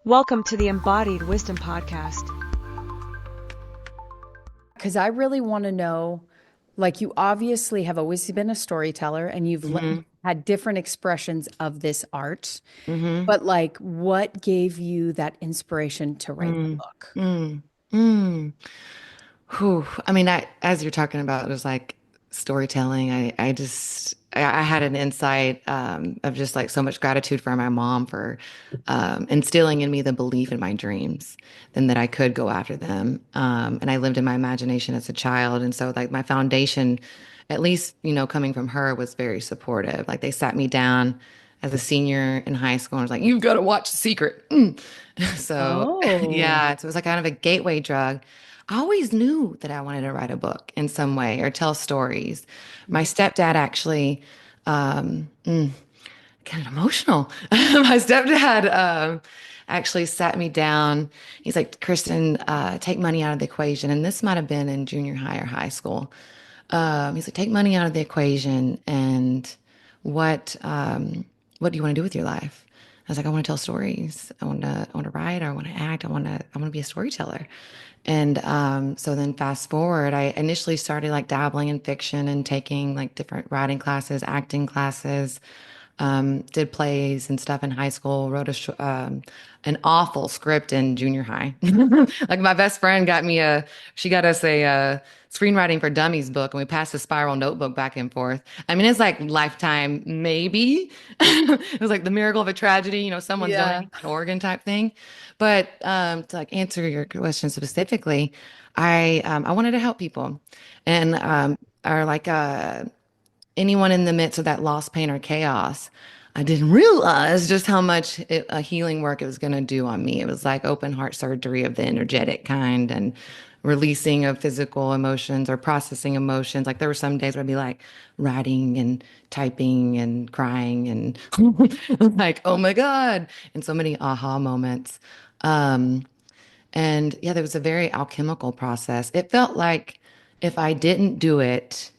Welcome to the Embodied Wisdom Podcast. Because I really want to know, like, you obviously have always been a storyteller and you've had different expressions of this art, Mm-hmm. but like, what gave you that inspiration to write the Mm, book? mm, mm. Whew. I mean, as you're talking about, it was like storytelling. I had an insight of just like so much gratitude for my mom for instilling in me the belief in my dreams and that I could go after them. And I lived in my imagination as a child. And so like my foundation, at least, coming from her was very supportive. Like they sat me down as a senior in high school and was like, you've got to watch The Secret. So Oh, yeah, so it was like kind of a gateway drug. I always knew that I wanted to write a book in some way or tell stories. My stepdad actually, um, mm, kind of emotional. My stepdad actually sat me down. He's like, Kristin, take money out of the equation. And this might have been in junior high or high school. He's like, take money out of the equation and what what do you want to do with your life? I was like, I want to tell stories. I want to write. I want to act. I want to be a storyteller. And so then fast forward, I initially started like dabbling in fiction and taking like different writing classes, acting classes, did plays and stuff in high school, wrote an awful script in junior high. Like my best friend she got us a screenwriting for dummies book and we passed a spiral notebook back and forth. I mean, it's like lifetime, maybe. It was like the miracle of a tragedy, someone's yeah. donating an organ type thing. But to like answer your question specifically, I wanted to help people and are like anyone in the midst of that loss, pain, or chaos. I didn't realize just how much healing work it was going to do on me. It was like open heart surgery of the energetic kind and releasing of physical emotions or processing emotions. Like there were some days where I'd be like writing and typing and crying and like, oh my God, and so many aha moments. Um, and yeah, there was a very alchemical process. It felt like if I didn't do it,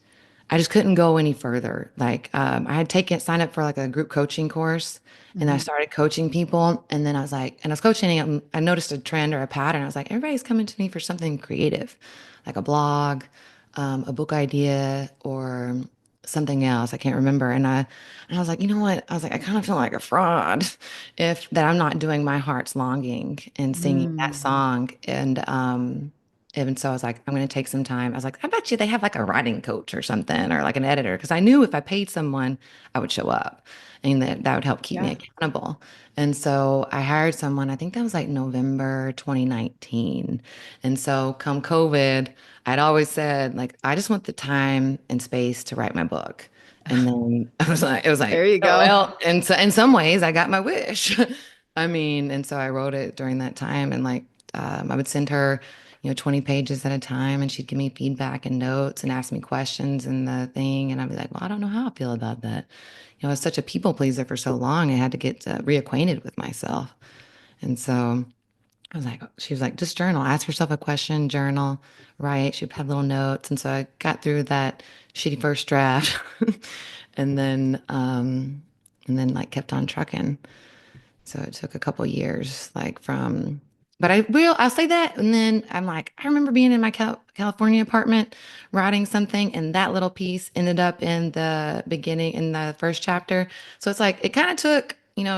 I just couldn't go any further. Like I had signed up for like a group coaching course and I Mhm. started coaching people. And then I was like, and I was coaching, I noticed a trend or a pattern. I was like, everybody's coming to me for something creative, like a blog, a book idea, or something else. I can't remember. And I was like, you know what? I was like, I kind of feel like a fraud if that I'm not doing my heart's longing and singing that Mm. song. And so I was like, I'm going to take some time. I was like, I bet you they have like a writing coach or something or like an editor. Because I knew if I paid someone, I would show up and that would help keep me Yeah. accountable. And so I hired someone, I think that was like November 2019. And so come COVID, I'd always said, like, I just want the time and space to write my book. And then it was There like, you oh, go. well, and so in some ways I got my wish. I mean, and so I wrote it during that time and like, I would send her 20 pages at a time and she'd give me feedback and notes and ask me questions and the thing. And I'd be like, well, I don't know how I feel about that. I was such a people pleaser for so long. I had to get reacquainted with myself. And so she was like, just journal, ask yourself a question, journal, write. She'd have little notes. And so I got through that shitty first draft and then like kept on trucking. So it took a couple years, but I'll say that. And then I'm like, I remember being in my California apartment writing something, and that little piece ended up in the beginning, in the first chapter. So it's like, it kind of took,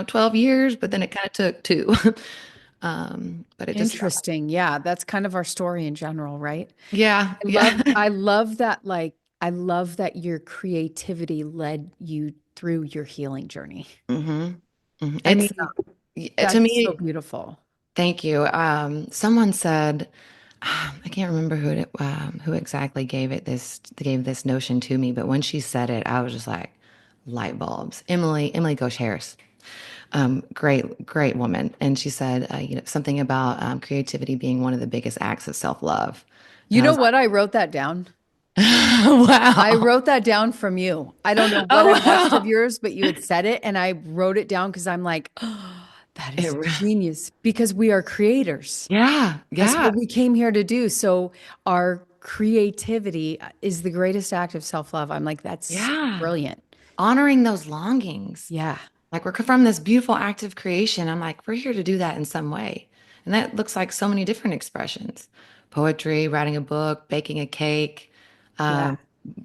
12 years, but then it kind of took two. But it just felt like, Interesting. Yeah, that's kind of our story in general, right? yeah, I love yeah. I love that I love that your creativity led you through your healing journey. hmm I It's, mean, to that's so me, beautiful. thank you. Someone said, I can't remember who exactly gave this notion to me, but when she said it, I was just like, light bulbs. Emily Ghosh Harris, great woman, and she said, something about creativity being one of the biggest acts of self-love, You and I know was what? I wrote that down. like, I wow, wrote that down from you. I don't know what oh I watched of wow, yours, but you had said it and I wrote it down because I'm like, oh, that it, is genius because we are creators. yeah, That's yeah, what we came here to do. So our creativity is the greatest act of self-love. I'm like, that's yeah, brilliant. honoring those longings. Yeah. Like we're from this beautiful active creation. I'm like, we're here to do that in some way. And that looks like so many different expressions: poetry, writing a book, baking a cake, Yeah. um,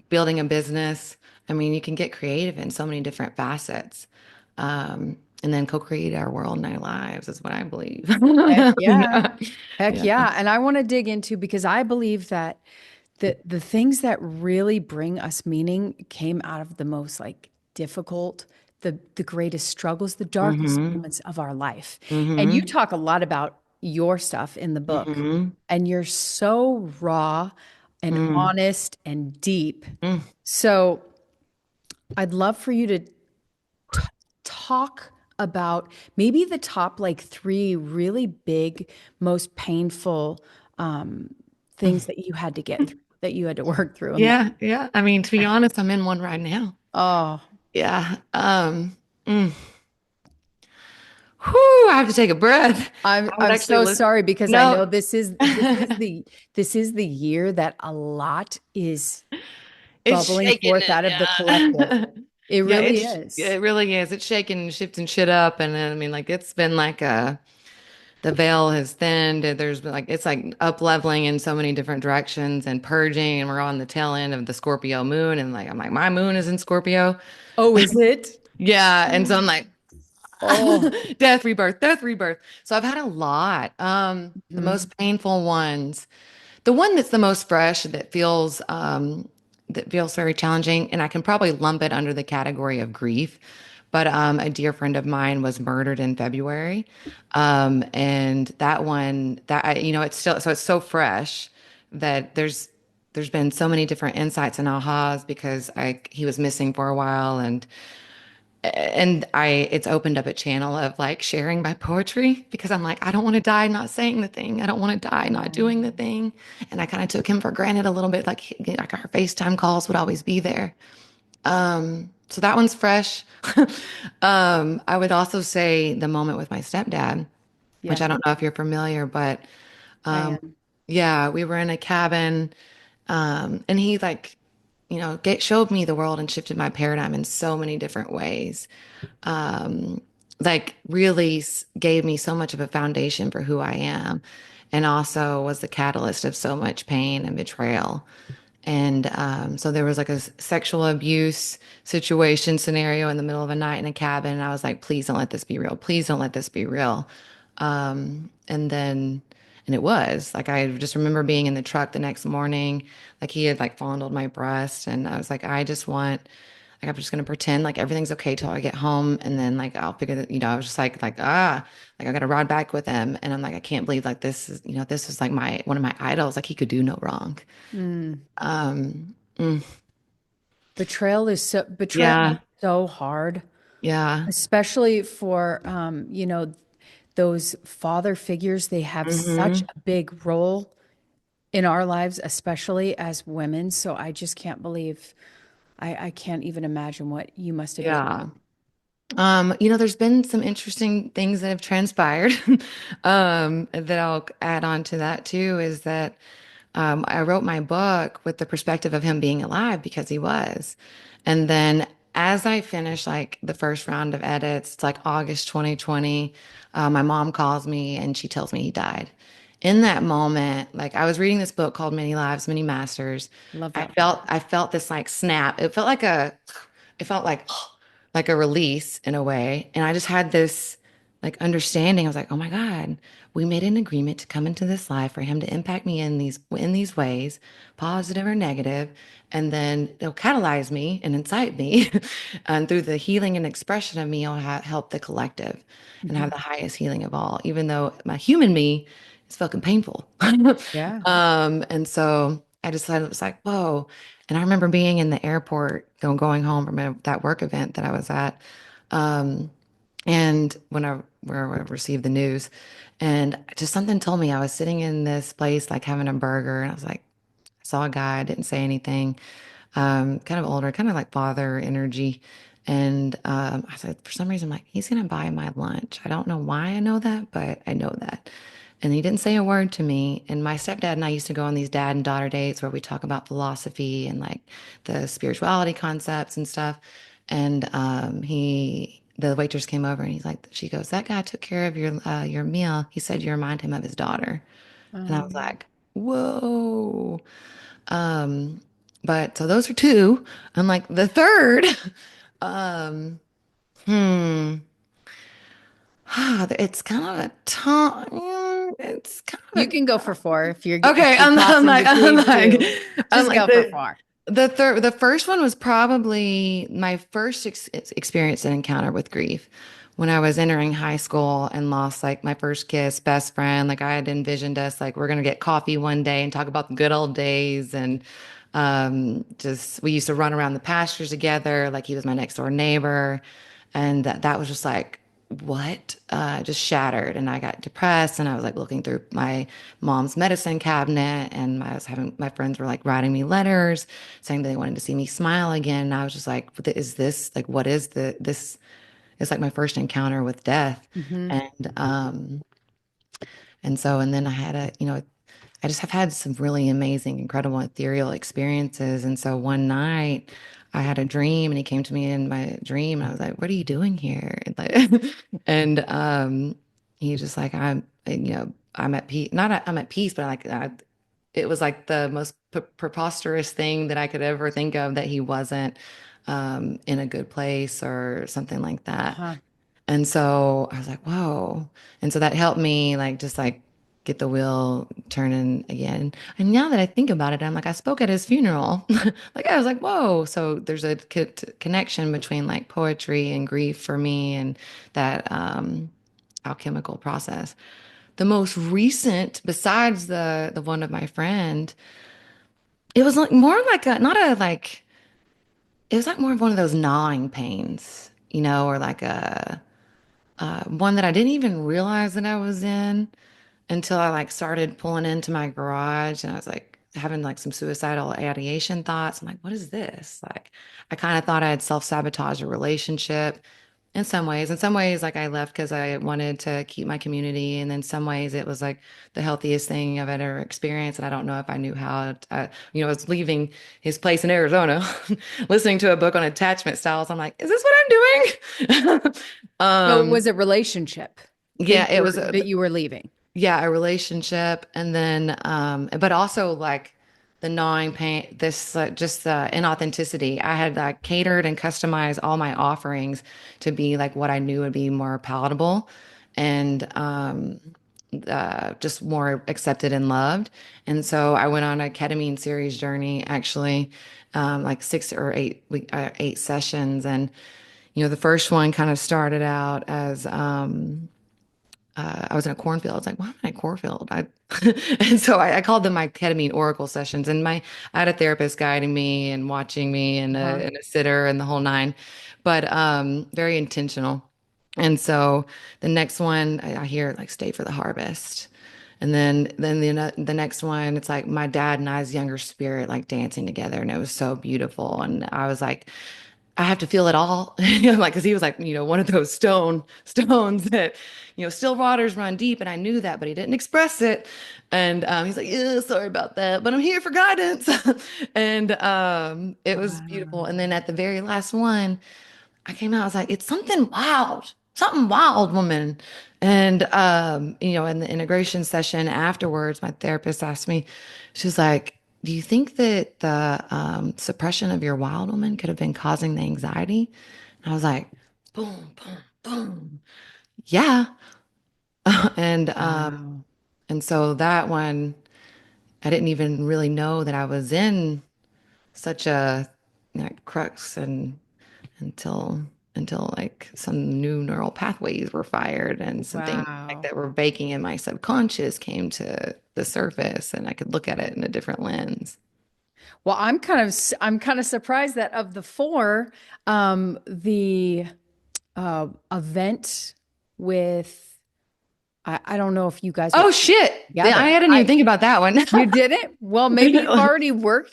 building a business. I mean, you can get creative in so many different facets. And then co-create our world and our lives is what I believe. Heck yeah. Yeah. Heck Yeah. yeah. And I want to dig into because I believe that the things that really bring us meaning came out of the most like difficult, the greatest struggles, the darkest Mm-hmm. moments of our life. And you Mm-hmm. talk a lot about your stuff in the book, Mm-hmm. and you're so raw and Mm-hmm. honest and deep. So I'd love for you to talk about maybe the top like three really big, most painful things that you had to get through, that you had to work through in life. Yeah. Yeah. I mean, to be honest, I'm in one right now. Oh, Yeah. Mm. Whew, I have to take a breath. I would I'm actually so listen. sorry because I No, know this is the year that a lot is it's bubbling shaking forth it. out of the collective. Yeah. It Yeah, really is. it really is. It's shaking and shifting shit up. And I mean, like it's been like the veil has thinned. There's been like it's like up leveling in so many different directions and purging. And we're on the tail end of the Scorpio moon. And like I'm like, my moon is in Scorpio. Oh, is it? Yeah. And so I'm like, Oh, death, rebirth, death, rebirth. So I've had a lot. The mhm. most painful ones. The one that's the most fresh that feels very challenging, and I can probably lump it under the category of grief. But a dear friend of mine was murdered in February, and that one that it's still so it's so fresh that there's been so many different insights and ahas because I he was missing for a while and I it's opened up a channel of like sharing my poetry because I'm like, I don't want to die not saying the thing. I don't want to die not doing the thing. And I kind of took him for granted a little bit, like our FaceTime calls would always be there. So that one's fresh. I would also say the moment with my stepdad, which Yeah, I don't know if you're familiar, but I um, am. yeah, we were in a cabin, and he like, showed me the world and shifted my paradigm in so many different ways. Like really gave me so much of a foundation for who I am, and also was the catalyst of so much pain and betrayal. And so there was like a sexual abuse situation scenario in the middle of a night in a cabin. And I was like, please don't let this be real. Please don't let this be real. And then, and it was like, I just remember being in the truck the next morning, like he had like fondled my breast. And I was like, I'm just going to pretend like everything's okay till I get home. And then like, I'll figure that, I was just like I got to ride back with him. And I'm like, I can't believe like this is like one of my idols. Like he could do no wrong. Mm. Um, mm, Betrayal is yeah, so hard, yeah. especially for those father figures. They have such Hmm. a big role in our lives, especially as women. So I just can't believe I can't even imagine what you must have been. Yeah. There's been some interesting things that have transpired that I'll add on to that too, is that I wrote my book with the perspective of him being alive because he was. And then as I finished like the first round of edits, it's like August 2020, my mom calls me and she tells me he died. In that moment, like I was reading this book called Many Lives, Many Masters. Love I that. felt I felt this like snap. It felt like a release in a way. And I just had this like understanding. I was like, oh my God, we made an agreement to come into this life for him to impact me in these ways, positive or negative, and then it'll catalyze me and incite me. And through the healing and expression of me, I'll help the collective and have Mhm. the highest healing of all, even though my human me is fucking painful. Yeah. And so I decided it was like, whoa. And I remember being in the airport, going home from that work event that I was at. Um, and where I received the news, and just something told me I was sitting in this place, like having a burger, and I was like, I saw a guy, I didn't say anything, kind of older, kind of like father energy. And I said, for some reason, I'm like, he's gonna buy my lunch. I don't know why I know that, but I know that. And he didn't say a word to me. And my stepdad and I used to go on these dad and daughter dates where we talk about philosophy and like the spirituality concepts and stuff. And the waitress came over and she goes, that guy took care of your meal. He said you remind him of his daughter. And I was Um, like, whoa. Um, but so those are two. I'm like, the third, um, hmm. It's kind of a it's kind you of can go for four if okay. you're tossing I'm between like, two. I'm Just like go for four. the first one was probably my first experience and encounter with grief when I was entering high school and lost like my first kiss, best friend. Like I had envisioned us like we're gonna get coffee one day and talk about the good old days and just we used to run around the pastures together. Like he was my next door neighbor, and that was just like what just shattered, and I got depressed, and I was like looking through my mom's medicine cabinet, and I was having my friends were like writing me letters saying that they wanted to see me smile again, and I was just like, is this like what is this is like my first encounter with death. Hmm. And so and then I had I just have had some really amazing, incredible, ethereal experiences. And so one night I had a dream and he came to me in my dream and I was like, what are you doing here? And like, and he just like, I'm at peace. Not I'm at peace, but it was like the most preposterous thing that I could ever think of that he wasn't in a good place or something like that. Uh-huh. And so I was like, whoa. And so that helped me like just like get the wheel turning again. And now that I think about it, I'm like, I spoke at his funeral. Like I was like, whoa. So there's a connection between like poetry and grief for me and that alchemical process. The most recent, besides the one of my friend, it was like more like a not a like it was like more of one of those gnawing pains, or like a one that I didn't even realize that I was in until I like started pulling into my garage and I was like having like some suicidal ideation thoughts. I'm like, what is this? Like, I kind of thought I had self-sabotaged a relationship in some ways. In some ways, like I left because I wanted to keep my community. And then some ways it was like the healthiest thing I've ever experienced. And I don't know if I knew how, I was leaving his place in Arizona, listening to a book on attachment styles. I'm like, is this what I'm doing? So it was a relationship Yeah, it was that you were leaving. yeah, a relationship and then but also like the gnawing pain, this just the inauthenticity. I had catered and customized all my offerings to be like what I knew would be more palatable and just more accepted and loved. And so I went on a ketamine series journey actually like 8 sessions and the first one kind of started out as I was in a cornfield. I was like, why am I in a cornfield? And so I called them my ketamine oracle sessions. And I had a therapist guiding me and watching me Uh-huh. and a sitter and the whole nine, but very intentional. And so the next one, I hear like stay for the harvest. And then the next one, it's like my dad and I's younger spirit like dancing together, and it was so beautiful. And I was like, I have to feel it all. Like, because he was like, one of those stones that, still waters run deep. And I knew that, but he didn't express it. And he's like, yeah, sorry about that, but I'm here for guidance. And it was beautiful. And Wow. then at the very last one, I came out, I was like, it's something wild, woman. And, in the integration session afterwards, my therapist asked me, she's like, do you think that the suppression of your wild woman could have been causing the anxiety? And I was like, boom, boom, boom. Yeah. And Wow. so that one, I didn't even really know that I was in such a crux and until like some new neural pathways were fired and something like Wow. that were baking in my subconscious came to the surface and I could look at it in a different lens. Well, I'm kind of surprised that of the four, the event with I don't know if you guys were Oh shit. I together. didn't even think about that one. You didn't? Well, maybe you've already worked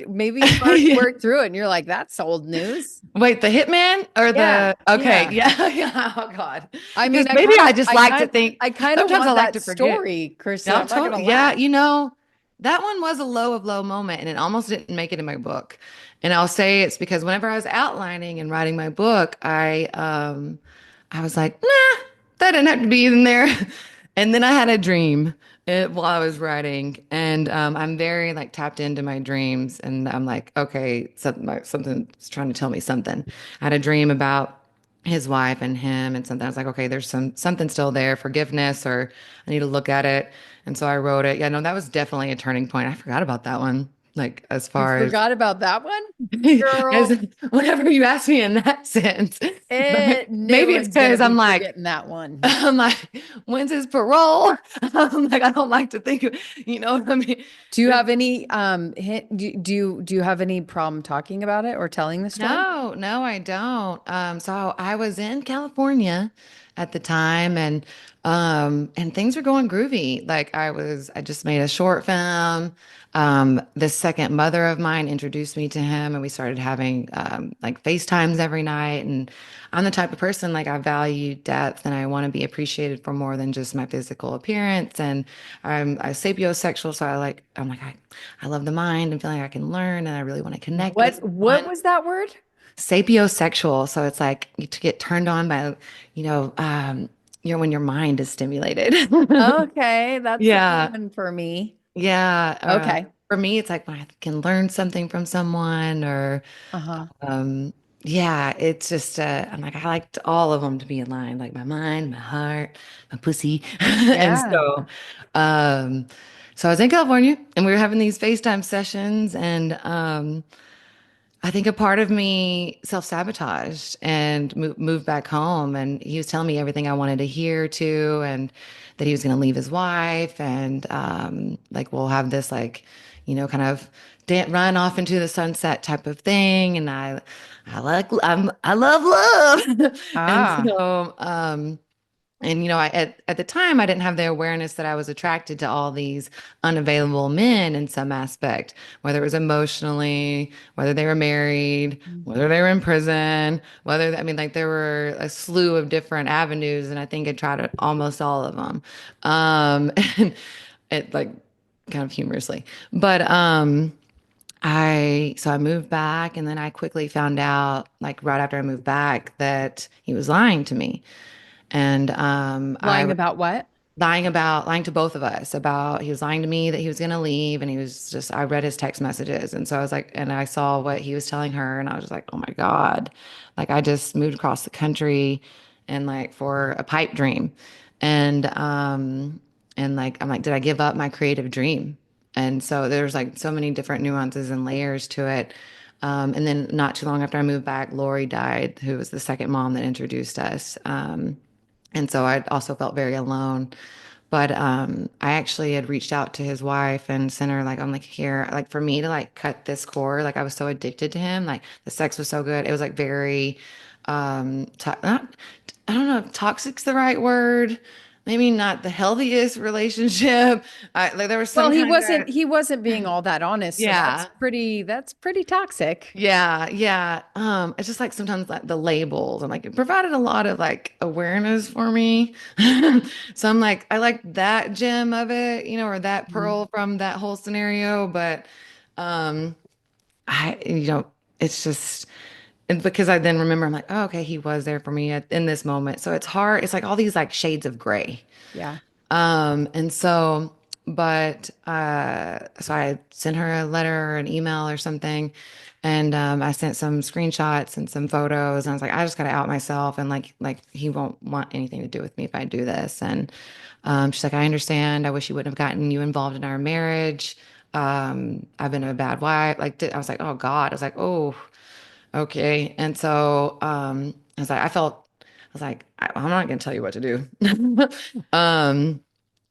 through it and you're like, that's old news. Wait, the hitman or Yeah, the okay, yeah. yeah, yeah. Oh God. I Because mean, maybe I just like to think I kind of sometimes I want like that to forget. story, Kristin. No, I'm not gonna yeah, lie. that one was a low of low moment and it almost didn't make it in my book. And I'll say it's because whenever I was outlining and writing my book, I was like, nah, that didn't have to be in there. And then I had a dream while I was writing, and I'm very like tapped into my dreams, and I'm like, okay, something's trying to tell me something. I had a dream about his wife and him, and something. I was like, okay, there's something still there, forgiveness, or I need to look at it. And so I wrote it. Yeah, no, that was definitely a turning point. I forgot about that one. Like as You far as forgot about that one? as Girl, whenever you ask me in that sense, but no maybe it's one's gonna because be forgetting that one. I'm like, when's his parole? I'm like, I don't like to think of, you know what I mean? Do you There's have any hint, do you have any problem talking about it or telling the story? No, no, I don't. So I was in California at the time and things were going groovy. I just made a short film. This second mother of mine introduced me to him and we started having like FaceTimes every night. And I'm the type of person like I value depth and I want to be appreciated for more than just my physical appearance. And I sapiosexual, so I love the mind and feeling like I can learn and I really want to connect with What someone. was that word? Sapiosexual, so it's like to get turned on by, you know, when your mind is stimulated. Okay, that's a new Yeah, one for me. yeah. Okay. For me, it's like when I can learn something from someone, or Uh-huh. um, yeah, it's just I'm like I like all of them to be in line, like my mind, my heart, my pussy, and Yeah. um, so I was in California, and we were having these FaceTime sessions, and I think a part of me self-sabotaged and moved back home. And he was telling me everything I wanted to hear too, and that he was going to leave his wife, and like we'll have this like, kind of run off into the sunset type of thing. And I love love, and Ah, so at the time, I didn't have the awareness that I was attracted to all these unavailable men in some aspect, whether it was emotionally, whether they were married, whether they were in prison, like there were a slew of different avenues, and I think I tried almost all of them. And it like kind of humorously, but so I moved back, and then I quickly found out, like right after I moved back, that he was lying to me. And I lying was about what? lying to both of us about he was lying to me that he was going to leave, and I read his text messages, and so I was like, and I saw what he was telling her, and I was just like, oh my God, like I just moved across the country, and like for a pipe dream, and like I'm like, did I give up my creative dream? And so there's like so many different nuances and layers to it. And then not too long after I moved back, Lori died, who was the second mom that introduced us. And so I also felt very alone. But I actually had reached out to his wife and sent her like, I'm like, here, like for me to like cut this cord, like I was so addicted to him. Like the sex was so good. It was like very, not, I don't know if toxic's the right word. Maybe not the healthiest relationship. Like there was Well, some kind of, he wasn't being all that honest, so yeah. that's pretty toxic. Yeah, yeah. It's just like sometimes like the labels and like it provided a lot of like awareness for me. So I'm like, I like that gem of it, or that Mhm. pearl from that whole scenario. But um it's just and because I then remember I'm like, oh, okay, he was there for me in this moment. So it's hard. It's like all these like shades of gray. Yeah. And so, but so I sent her a letter or an email or something, and I sent some screenshots and some photos, and I was like, I just got to out myself, and like he won't want anything to do with me if I do this. And she's like, I understand. I wish you wouldn't have gotten you involved in our marriage. I've been a bad wife. I was like, oh God. I was like, oh, okay. And so I was like, I'm not going to tell you what to do. Um,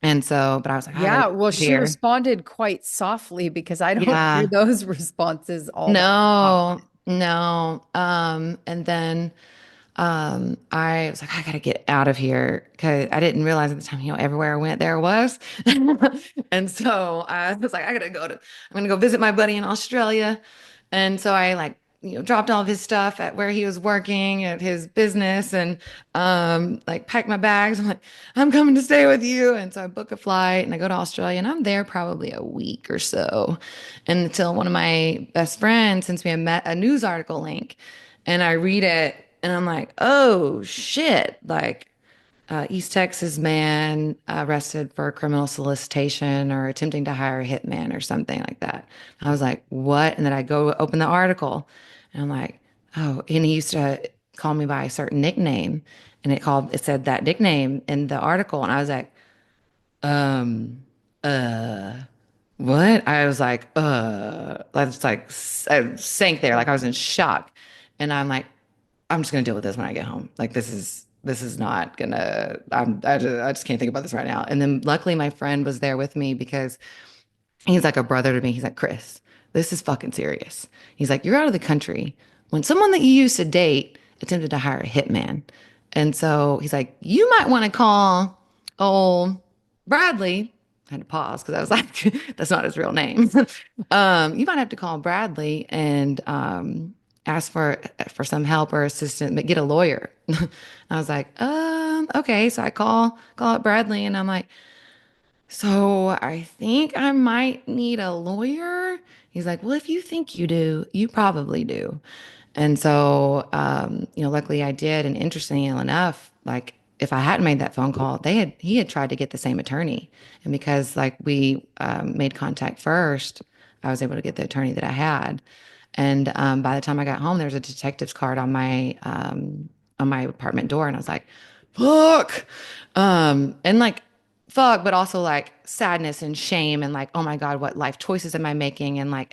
and so, but I was like, I gotta Yeah, get well, out of she here. responded quite softly because I don't hear Yeah. those responses all that No, often. no. And then I was like, I gotta get out of here because I didn't realize at the time, everywhere I went there was. And so I was like, I'm gonna go visit my buddy in Australia. And so I like, dropped all of his stuff at where he was working at his business and like packed my bags. I'm like, I'm coming to stay with you. And so I book a flight and I go to Australia and I'm there probably a week or so until one of my best friends sends me a news article link and I read it And I'm like, oh shit. Like, East Texas man arrested for criminal solicitation or attempting to hire a hitman or something like that. I was like, what? And then I go open the article and I'm like, oh, and he used to call me by a certain nickname and it said that nickname in the article. And I was like, um, uh, what? I was like, I was like, I sank there. Like I was in shock. And I'm like, I'm just gonna deal with this when I get home. Like this is not gonna. I just can't think about this right now. And then luckily my friend was there with me because he's like a brother to me. He's like, Chris, this is fucking serious. He's like, you're out of the country. When someone that you used to date attempted to hire a hitman, and so he's like, you might want to call old Bradley. I had to pause because I was like, that's not his real name. You might have to call Bradley and ask for some help or assistance, but get a lawyer. I was like, okay. So I call up Bradley and I'm like, so I think I might need a lawyer. He's like, well, if you think you do, you probably do. And so, luckily I did. And interestingly enough, like if I hadn't made that phone call, he had tried to get the same attorney. And because like we made contact first, I was able to get the attorney that I had. And by the time I got home, there was a detective's card on my apartment door, and I was like, "Fuck," and like, "fuck," but also like sadness and shame, and like, "Oh my God, what life choices am I making?" And like,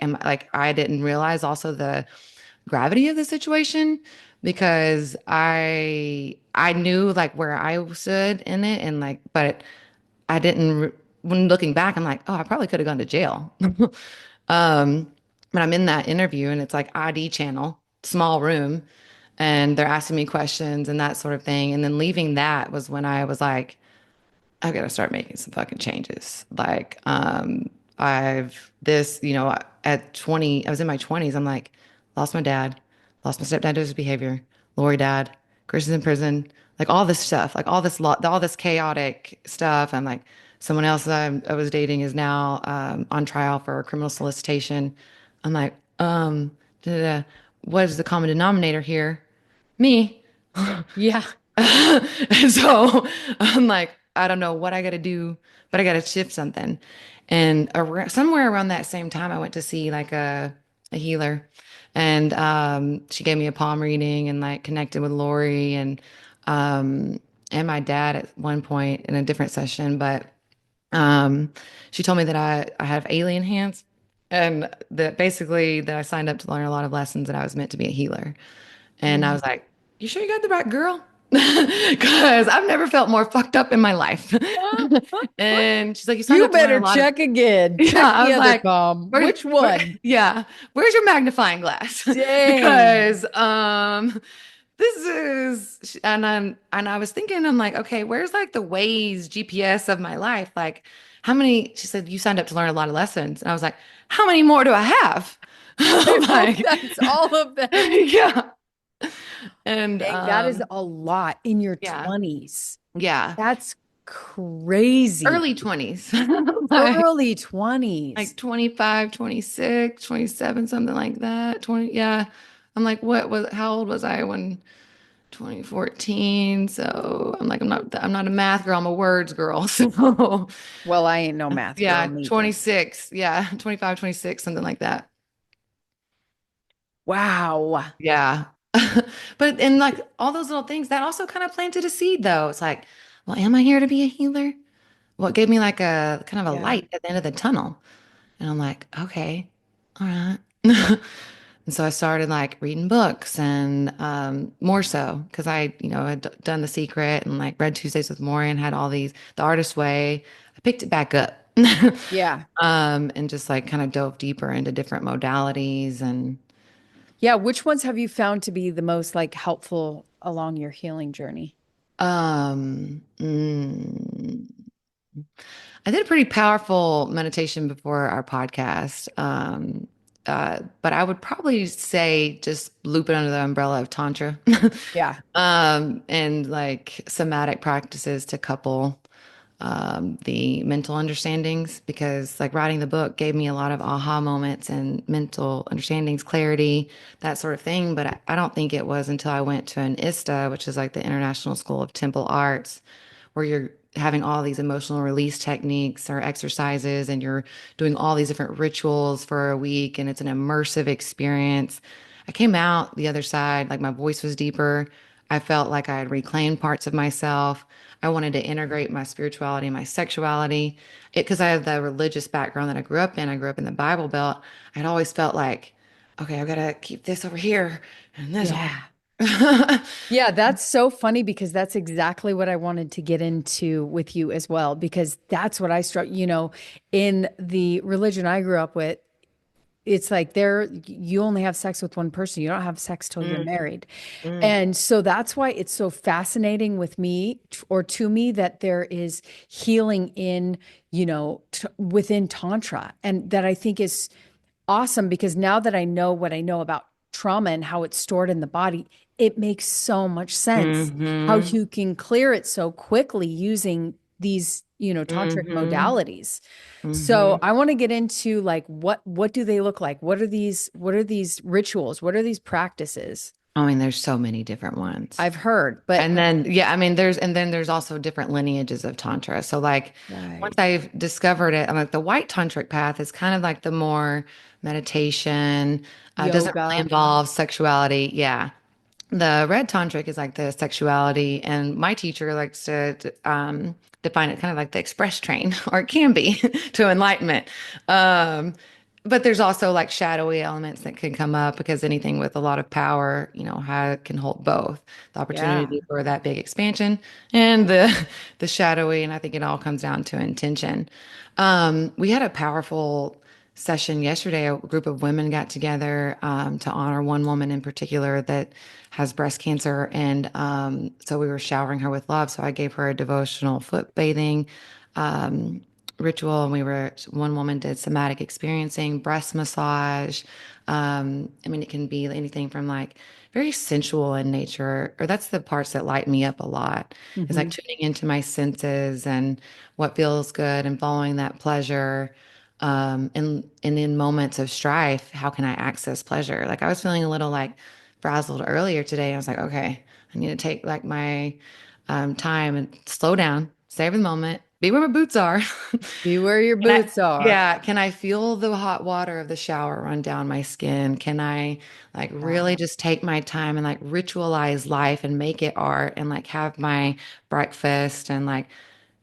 I didn't realize also the gravity of the situation because I knew like where I stood in it, and like, but I didn't. When looking back, I'm like, "Oh, I probably could have gone to jail." Um, but I'm in that interview and it's like ID channel, small room, and they're asking me questions and that sort of thing. And then leaving that was when I was like, I gotta start making some fucking changes. Like, at 20, I was in my 20s. I'm like, lost my dad, lost my stepdad to his behavior, Lori dad, Kristen's in prison, like all this stuff, like all this chaotic stuff. I'm like, someone else that I was dating is now on trial for criminal solicitation. I'm like, da, da, da. What is the common denominator here? Me. Yeah. And so I'm like, I don't know what I got to do, but I got to shift something. And somewhere around that same time, I went to see like a healer, and she gave me a palm reading and like connected with Lori um, and my dad at one point in a different session. But she told me that I have alien hands, and that basically that I signed up to learn a lot of lessons, and I was meant to be a healer. And I Mm. was like, you sure you got the right girl? Because I've never felt more fucked up in my life. And she's like, you signed You up to learn a better lot of, check again. yeah, Check I the was other like, palm. Which one? yeah, where's your magnifying glass? Dang. Because this is and I was thinking, I'm like, okay, where's like the Waze GPS of my life? Like, how many? She said, you signed up to learn a lot of lessons. And I was like, how many more do I have? I I'm hope like, that's all of them. yeah. And Dang, that is a lot in your yeah, 20s. yeah. That's crazy. Early 20s. Early Like 20s. 25, 26, 27, something like that. 20, yeah. I'm like, how old was I when 2014? So I'm not a math girl, I'm a words girl. So Well, I ain't no math girl yeah, neither. 26. Yeah, 25, 26, something like that. Wow. Yeah. But and like all those little things that also kind of planted a seed though. It's like, well, am I here to be a healer? Well, it gave me like a kind of a Yeah. light at the end of the tunnel. And I'm like, okay, all right. And so I started like reading books and more so because had done The Secret and like read Tuesdays with Morrie and had all these, The Artist's Way. I picked it back up. Yeah. And just like kind of dove deeper into different modalities and Yeah. Which ones have you found to be the most like helpful along your healing journey? um, mm, I did a pretty powerful meditation before our podcast. But I would probably say just loop it under the umbrella of Tantra, Yeah. and like somatic practices to couple. the mental understandings, because like writing the book gave me a lot of aha moments and mental understandings, clarity, that sort of thing. But I don't think it was until I went to an ISTA, which is like the International School of Temple Arts, where you're having all these emotional release techniques or exercises, and you're doing all these different rituals for a week, and it's an immersive experience. I came out the other side, like my voice was deeper. I felt like I had reclaimed parts of myself. I wanted to integrate my spirituality and my sexuality. Because I have the religious background that I grew up in. I grew up in the Bible Belt. I'd always felt like, okay, I've got to keep this over here and this over Yeah. here. Yeah, that's so funny because that's exactly what I wanted to get into with you as well, because that's what I struck, in the religion I grew up with. It's like you only have sex with one person. You don't have sex till you're Mm, married. mm, And so that's why it's so fascinating with me or to me that there is healing in, within Tantra. And that I think is awesome because now that I know what I know about trauma and how it's stored in the body, it makes so much sense how mm-hmm, you can clear it so quickly using these, tantric mm-hmm, modalities. mm-hmm. So I want to get into like what do they look like? What are these rituals? What are these practices? I mean, there's so many different ones. I've heard, but And then, yeah, I mean, there's also different lineages of Tantra. So, like, once right. I've discovered it, I'm like, the white tantric path is kind of like the more meditation, doesn't really Yoga. involve sexuality. Yeah. The red tantric is like the sexuality, and my teacher likes to define it kind of like the express train, or it can be to enlightenment. Um, but there's also like shadowy elements that can come up because anything with a lot of power, how it can hold both the Yeah. opportunity for that big expansion and the shadowy. And I think it all comes down to intention. We had a powerful session yesterday. A group of women got together to honor one woman in particular that has breast cancer. And so we were showering her with love. So I gave her a devotional foot bathing um, ritual. And one woman did somatic experiencing, breast massage. I mean, it can be anything from like very sensual in nature, or that's the parts that light me up a lot, is like Hmm. tuning into my senses and what feels good and following that pleasure. And in moments of strife, how can I access pleasure? Like I was feeling a little like frazzled earlier today. I was like, okay, I need to take like my time and slow down, savor the moment, be where my boots are. Be where your Can I, boots are. yeah, can I feel the hot water of the shower run down my skin? Can I like Yeah. really just take my time and like ritualize life and make it art and like have my breakfast and like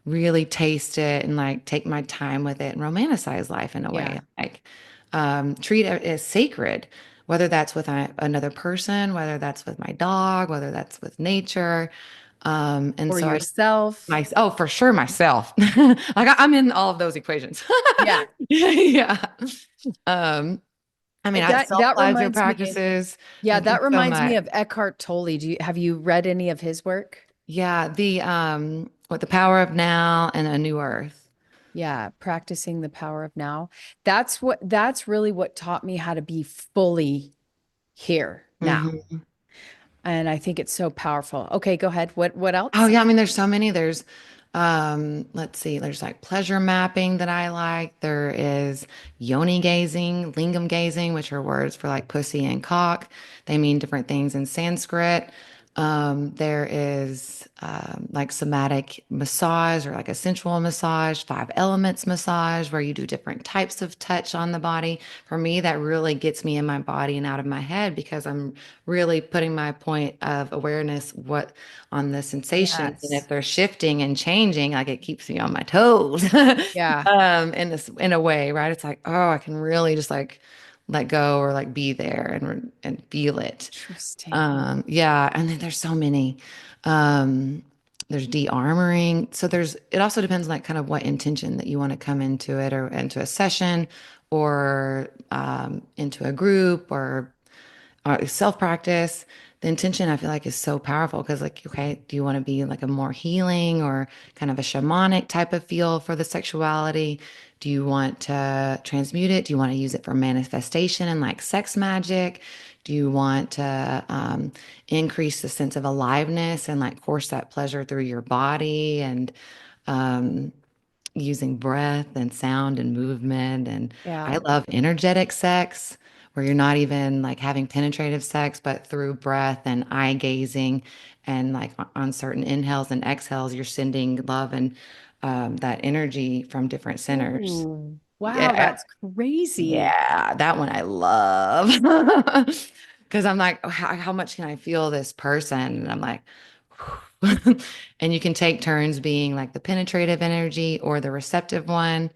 really taste it and like take my time with it and romanticize life in a way. Yeah. Like treat it as sacred, whether that's with another person, whether that's with my dog, whether that's with nature. And Or so I yourself. oh, for sure, myself. Like I'm in all of those equations. Yeah. Yeah. Um, I mean, That self-pleasure reminds me. practices. Yeah, Like that there's so reminds me much. of Eckhart Tolle. Have you read any of his work? Yeah, the what the power of now and a new earth. Yeah, practicing the power of now. That's really what taught me how to be fully here now. Mhm. And I think it's so powerful. Okay, go ahead. What Oh else? yeah, I mean there's so many. There's let's see, there's like pleasure mapping that I like. There is yoni gazing, lingam gazing, which are words for like pussy and cock. They mean different things in Sanskrit. There is like somatic massage or like a sensual massage, five elements massage, where you do different types of touch on the body. For me, that really gets me in my body and out of my head because I'm really putting my point of awareness what on the sensations, and if Yes. they're shifting and changing, like it keeps me on my toes. Yeah. In a way, right? It's like, oh, I can really just like let go or like be there and feel it. Interesting. Yeah, and then there's so many. Um, there's de-armoring. So it also depends on like kind of what intention that you want to come into it, or into a session, or into a group, or self practice. The intention I feel like is so powerful because, like, okay, do you want to be like a more healing or kind of a shamanic type of feel for the sexuality? Do you want to transmute it? Do you want to use it for manifestation and like sex magic? Do you want to increase the sense of aliveness and like course that pleasure through your body? And um, using breath and sound and movement. And Yeah. I love energetic sex, where you're not even like having penetrative sex, but through breath and eye gazing and like on certain inhales and exhales, you're sending love and that energy from different centers. Ooh, wow, Yeah. that's crazy. Yeah, that one I love. Because I'm like, "Oh, how much can I feel this person?" And I'm like, and you can take turns being like the penetrative energy or the receptive one.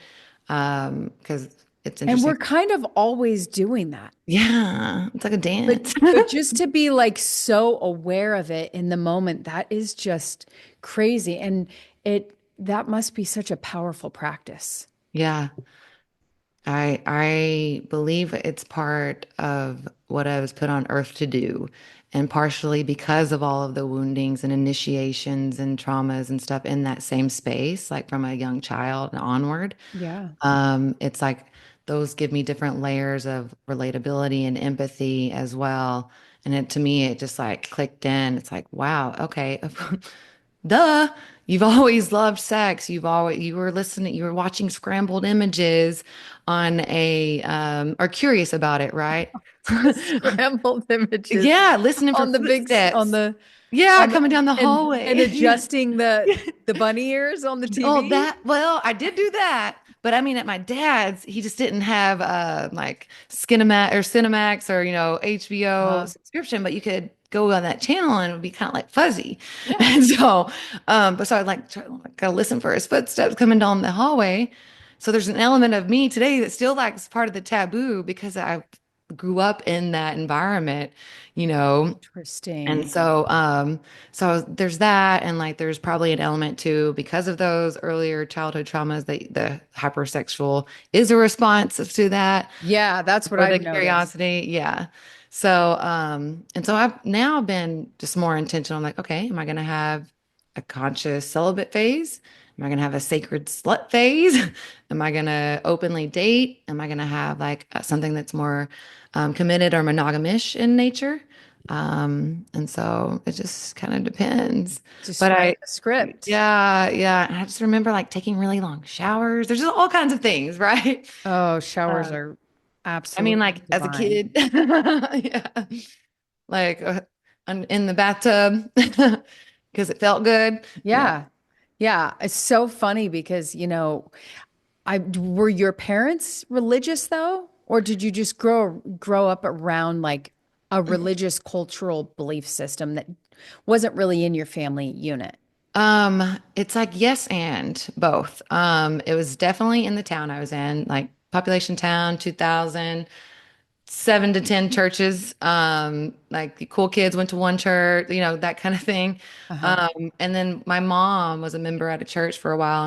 Because it's And interesting. we're kind of always doing that. Yeah, it's like a But dance. but just to be like so aware of it in the moment, that is just crazy. And it that must be such a powerful practice. Yeah. I believe it's part of what I was put on earth to do. And partially because of all of the woundings and initiations and traumas and stuff in that same space, like from a young child and onward. Yeah. It's like those give me different layers of relatability and empathy as well. And to me, it just like clicked in. It's like, wow, okay, duh. You've always loved sex. You were listening, you were watching scrambled images on or curious about it, right? The scrambled images Yeah, listening for on the footsteps. the Yeah, on the coming down the and hallway. Yeah. adjusting the bunny ears on the Oh, TV. I did do that. But I mean, at my dad's, he just didn't have like Cinemax or, HBO Uh, subscription, but you could go on that channel and it would be kind of like fuzzy. yeah. And so, but so I'd like try to like, listen for his footsteps coming down the hallway. So there's an element of me today that still like is part of the taboo because I grew up in that environment, you know. And Interesting. so there's that, and like there's probably an element too because of those earlier childhood traumas that the hypersexual is a response to that Yeah, that's what or the I've noticed. curiosity. Yeah. So and so I've now been just more intentional. I'm like, okay, am I gonna have a conscious celibate phase? Am I gonna have a sacred slut phase? Am I gonna openly date? Am I gonna have like something that's more committed or monogamish in nature? And so it just kind of depends. Just But write the script. yeah, yeah. And I just remember like taking really long showers. There's just all kinds of things, right? Oh, showers Uh, are I mean, absolutely like as a divine. kid, yeah, like in the bathtub because it felt good. Yeah. Yeah. Yeah. It's so funny because, I were your parents religious though? Or did you just grow up around like a religious cultural belief system that wasn't really in your family unit? It's like yes and both. It was definitely in the town I was in, like population town, 2000. 7 to 10 churches. Like the cool kids went to one church, that kind of thing. Uh-huh. And then my mom was a member at a church for a while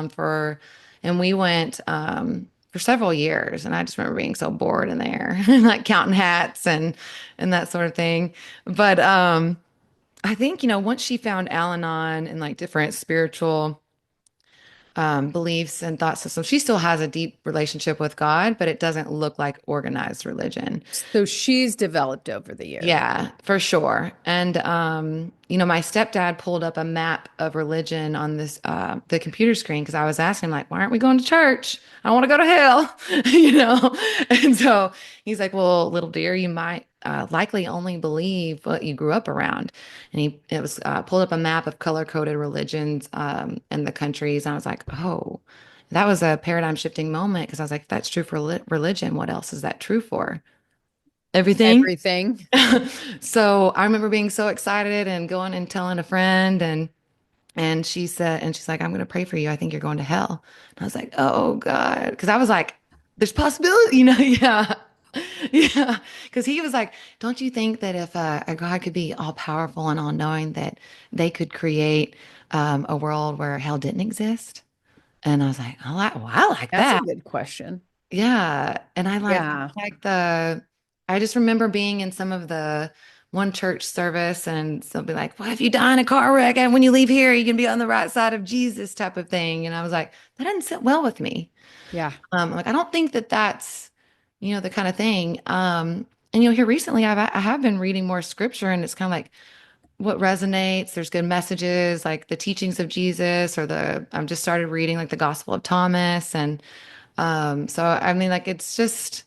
and we went for several years. And I just remember being so bored in there, like counting hats and that sort of thing. But I think, once she found Al-Anon and like different spiritual beliefs and thought systems. She still has a deep relationship with God, but it doesn't look like organized religion. So she's developed over the years. Yeah, for sure. And my stepdad pulled up a map of religion on the computer screen because I was asking him, like, why aren't we going to church? I want to go to hell, you know? And so he's like, well, little dear, you might likely only believe what you grew up around. And it was pulled up a map of color-coded religions in the countries. And I was like, oh, that was a paradigm shifting moment because I was like, if that's true for religion, what else is that true for? Everything. Everything. So I remember being so excited and going and telling a friend and she said and she's like, I'm gonna pray for you. I think you're going to hell. And I was like, oh God. Because I was like, there's possibility, yeah. Yeah. Because he was like, don't you think that if a God could be all powerful and all knowing that they could create a world where hell didn't exist? And I was like, well, I like That's a that. good question. Yeah. And Yeah. I just remember being in some of the one church service and they'll be like, well, if you die in a car wreck and when you leave here, you can be on the right side of Jesus type of thing. And I was like, that doesn't sit well with me. Yeah. Like, I don't think that that's, the kind of thing. And here recently I have been reading more scripture and it's kind of like, what resonates. There's good messages like the teachings of Jesus or I've just started reading like the Gospel of Thomas. And so I mean, like it's just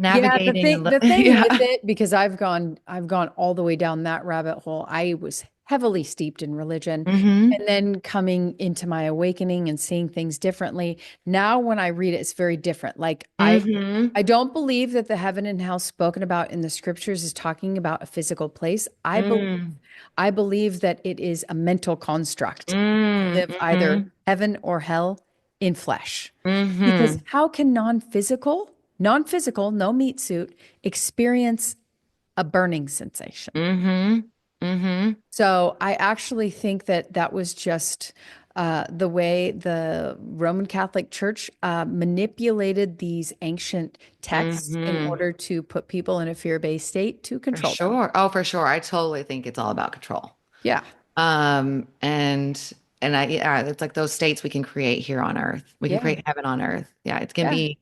Yeah, navigating and the thing with yeah. it, because I've gone all the way down that rabbit hole. I was heavily steeped in religion, Hmm. and then coming into my awakening and seeing things differently. Now when I read it, it's very different. Like Hmm. I don't believe that the heaven and hell spoken about in the scriptures is talking about a physical place. Mm. I believe that it is a mental construct to Mm. live either Hmm. heaven or hell in flesh. Because Hmm. how can non-physical, no meat suit, experience a burning sensation? Hmm. Hmm. So I actually think that that was just the way the Roman Catholic Church manipulated these ancient texts in Hmm. order to put people in a fear-based state to For control them. sure. Oh, for sure. I totally think it's all about control. Yeah. Um, and yeah, it's like those states we can create here on earth. We can Yeah. create heaven on earth. Yeah, it can Yeah. be.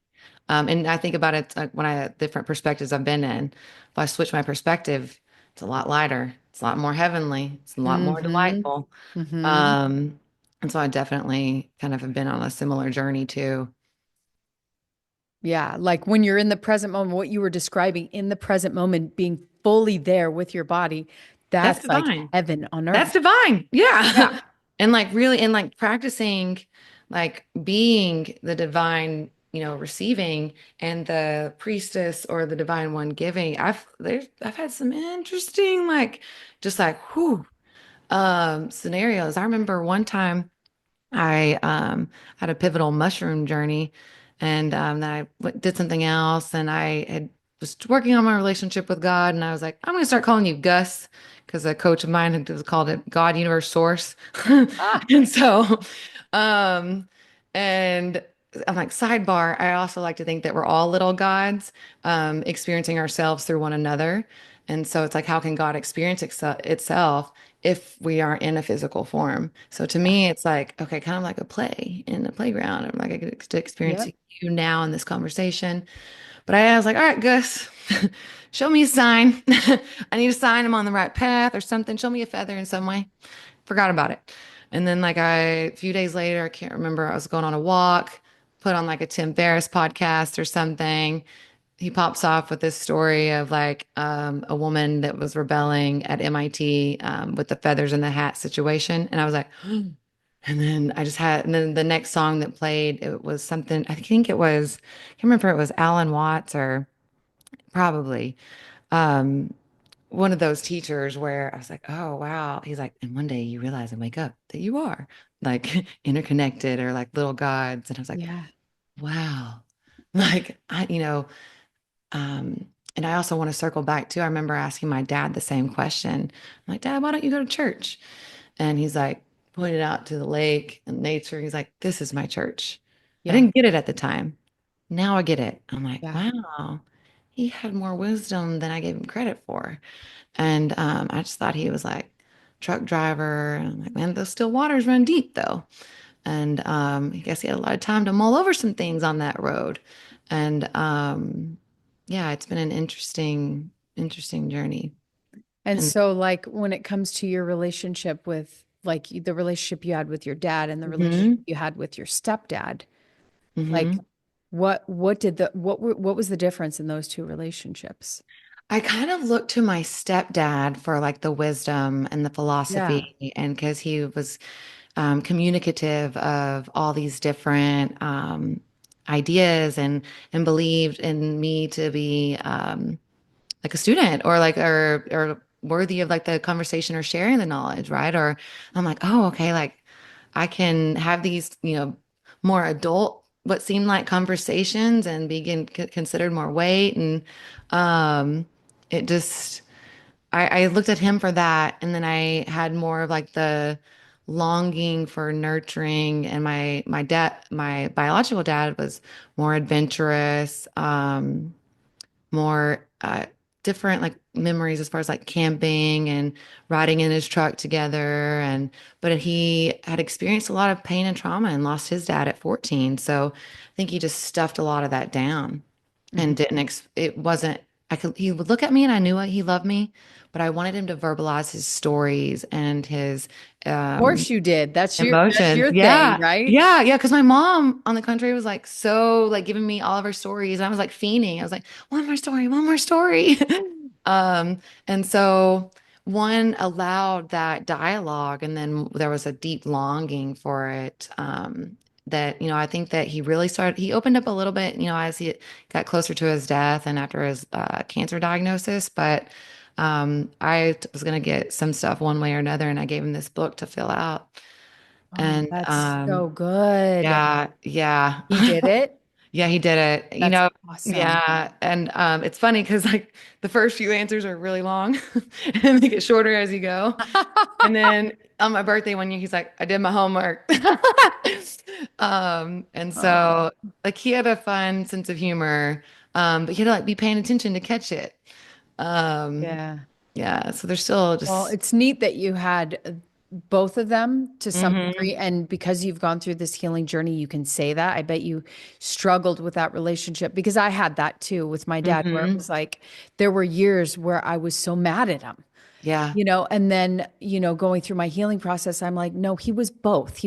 And I think about it like when I different perspectives I've been in. If I switch my perspective, it's a lot lighter. It's a lot more heavenly. It's a lot more Mm-hmm. delightful. Mm-hmm. Um, and so I definitely kind of have been on a similar journey too. Yeah, like when you're in the present moment, what you were describing in the present moment, being fully there with your body, That's that's like divine. heaven on That's earth. divine. Yeah. Yeah. And like really, and like practicing, like being the divine, receiving and the priestess or the divine one giving. I've had some interesting, like, just like, scenarios. I remember one time I had a pivotal mushroom journey, and then did something else, and was working on my relationship with God, and I was like, I'm going to start calling you Gus because a coach of mine had called it God, Universe, Source, Ah, and so, um, and I'm like, sidebar. I also like to think that we're all little gods, experiencing ourselves through one another. And so it's like, how can God experience itself if we are in a physical form? So to yeah. me, it's like, okay, kind of like a play in the playground. I'm like, I get to experience Yep. you now in this conversation. But I was like, all right, Gus, show me a sign. I need a sign I'm on the right path or something. Show me a feather in some way. Forgot about it. And then a few days later, I can't remember, I was going on a walk, put on like a Tim Ferriss podcast or something. He pops off with this story of like a woman that was rebelling at MIT with the feathers in the hat situation. And I was like, and then and then the next song that played, it was something, I think it was, I can't remember if it was Alan Watts or probably um, one of those teachers where I was like, oh, wow. He's like, and one day you realize and wake up that you are like interconnected or like little gods. And I was like, Yeah. wow. Like, and I also want to circle back too. I remember asking my dad the same question. I'm like, Dad, why don't you go to church? And he's like, pointed out to the lake and nature. He's like, this is my church. I Yeah. didn't get it at the time. Now I get it. I'm like, Yeah. wow, he had more wisdom than I gave him credit for. And I just thought he was like truck driver. And I'm like, man, those still waters run deep though. And I guess he had a lot of time to mull over some things on that road. And yeah, it's been an interesting journey. And And so, like, when it comes to your relationship with, like, the relationship you had with your dad and the relationship hmm you had with your stepdad, like, hmm what was the difference in those two relationships? I kind of looked to my stepdad for like the wisdom and the Yeah. philosophy, and because he was communicative of all these different ideas and believed in me to be like a student or like or worthy of like the conversation or sharing the knowledge, right? Or I'm like, oh, okay, like I can have these, more adult what seemed like conversations and considered more weight and um it just I looked at him for that, and then I had more of like the longing for nurturing, and my biological dad was more adventurous, more different like memories as far as like camping and riding in his truck together, and but he had experienced a lot of pain and trauma and lost his dad at 14, so I think he just stuffed a lot of that down Mhm. and it wasn't he would look at me and I knew he loved me, but I wanted him to verbalize his stories and his Of um, course you did. That's emotions. your thing, Yeah. right? Yeah. Yeah. Cause my mom on the country was like, so like giving me all of her stories. I was like fiending. I was like, one more story, one more story. And so one allowed that dialogue, and then there was a deep longing for it. That, I think that he opened up a little bit, as he got closer to his death and after his cancer diagnosis. But was going to get some stuff one way or another, and I gave him this book to fill out. Oh, And that's so good. yeah, yeah. He did it. Yeah, he did it. That's awesome. Yeah. And it's funny because like the first few answers are really long and they get shorter as you go. And then on my birthday one year, he's like, I did my homework. And Oh, so like he had a fun sense of humor, but he had to like be paying attention to catch it. Um, yeah. yeah, so there's still Well, just it's neat that you had both of them to some hmm degree. And because you've gone through this healing journey, you can say that. I bet you struggled with that relationship because I had that too with my dad, where it hmm was like there were years where I was so mad at him. Yeah. And then, going through my healing process, I'm like, no, he was both.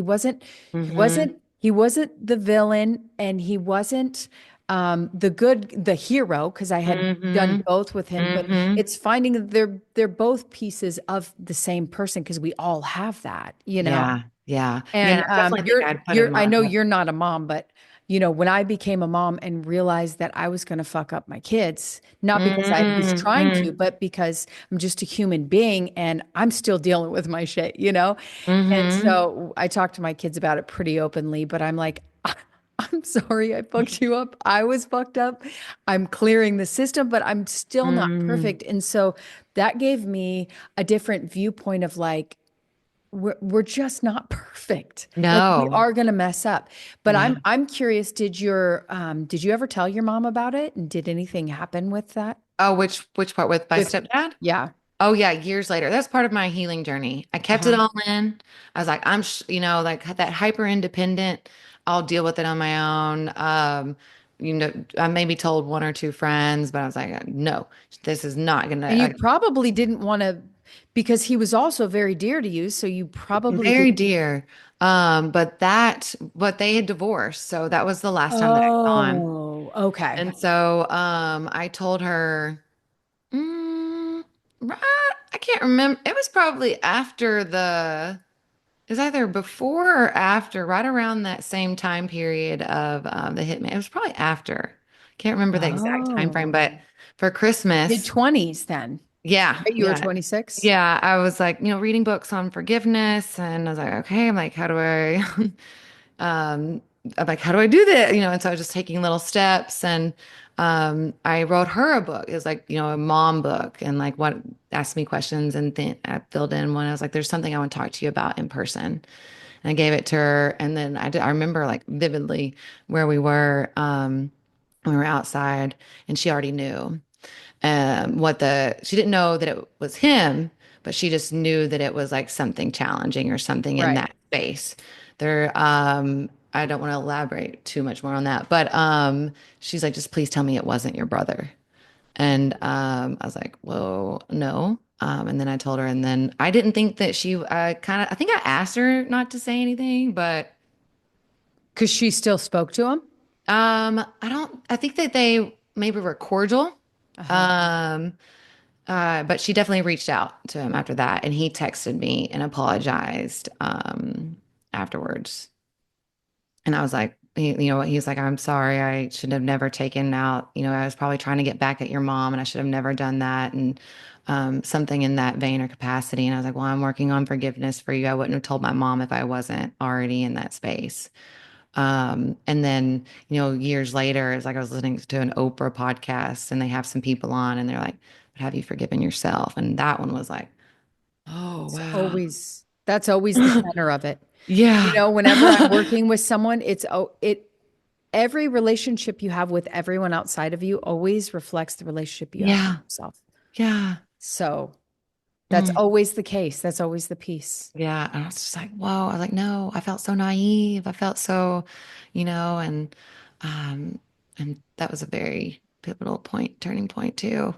hmm He wasn't the villain and he wasn't the hero, because I had done hmm both with him, but hmm it's finding that they're both pieces of the same person because we all have that. Yeah. Yeah. Yeah. And I definitely think I'd put you're him I on. know you're not a mom, but when I became a mom and realized that I was going to fuck up my kids, not because I was trying to, Mm-hmm. but because I'm just a human being and I'm still dealing with my shit. And Mm-hmm. so I talk to my kids about it pretty openly, but I'm like, I'm sorry I fucked you up. I was fucked up. I'm clearing the system, but I'm still not Mm. perfect. And so that gave me a different viewpoint of like, we're just not perfect. Like we No. are going to mess up. But Yeah. I'm curious, did you ever tell your mom about it? And did anything happen with that? Oh, which part with my With stepdad? Yeah. Oh yeah, years later. That's part of my healing journey. I kept it Uh-huh. all in. I was like, like that hyper independent. I'll deal with it on my own. I maybe told one or two friends, but I was like, no, this is not And gonna you probably didn't want to, because he was also very dear to you, so you probably very didn't. dear. But they had divorced, so that was the last time that I saw him. Oh, okay. And so I told her. Mm, right, I can't remember. It was probably it was either before or after, right around that same time period of the hitman. It was probably after. Can't remember the exact time frame, but Oh, for mid Christmas, 20s then, yeah, right? You were yeah, 26? yeah. I was like, reading books on forgiveness, and I was like, okay, I'm like, how do I, um, I'm like, how do I do this? And so I was just taking little steps, and I wrote her a book. It was like, a mom book, and like what asked me questions, and then I filled in one. I was like, there's something I want to talk to you about in person, and I gave it to her, and then I remember like vividly where we were. We were outside, and she already knew she didn't know that it was him, but she just knew that it was like something challenging or something in Right. that space. I don't want to elaborate too much more on that, but she's like, just please tell me it wasn't your brother. And I was like, well, no. And then I told her, and then I didn't think that I think I asked her not to say anything, but Because she still spoke to him? I think that they maybe were cordial. Uh-huh. Um, but she definitely reached out to him after that, and he texted me and apologized afterwards. And I was like, he's like, I'm sorry, I should have never taken out. I was probably trying to get back at your mom, and I should have never done that, and something in that vein or capacity. And I was like, well, I'm working on forgiveness for you. I wouldn't have told my mom if I wasn't already in that space. And then, years later, it's like I was listening to an Oprah podcast, and they have some people on, and they're like, but have you forgiven yourself? And that one was like, oh, wow. That's always the center of it. Yeah. Whenever I'm working with someone, every relationship you have with everyone outside of you always reflects the relationship you have with Yeah. yourself. Yeah. So that's Mm. always the case. That's always the piece. Yeah. And I was just like, whoa. I was like, no, I felt so naive. I felt so, you know, and, um, and that was a very pivotal point, turning point too.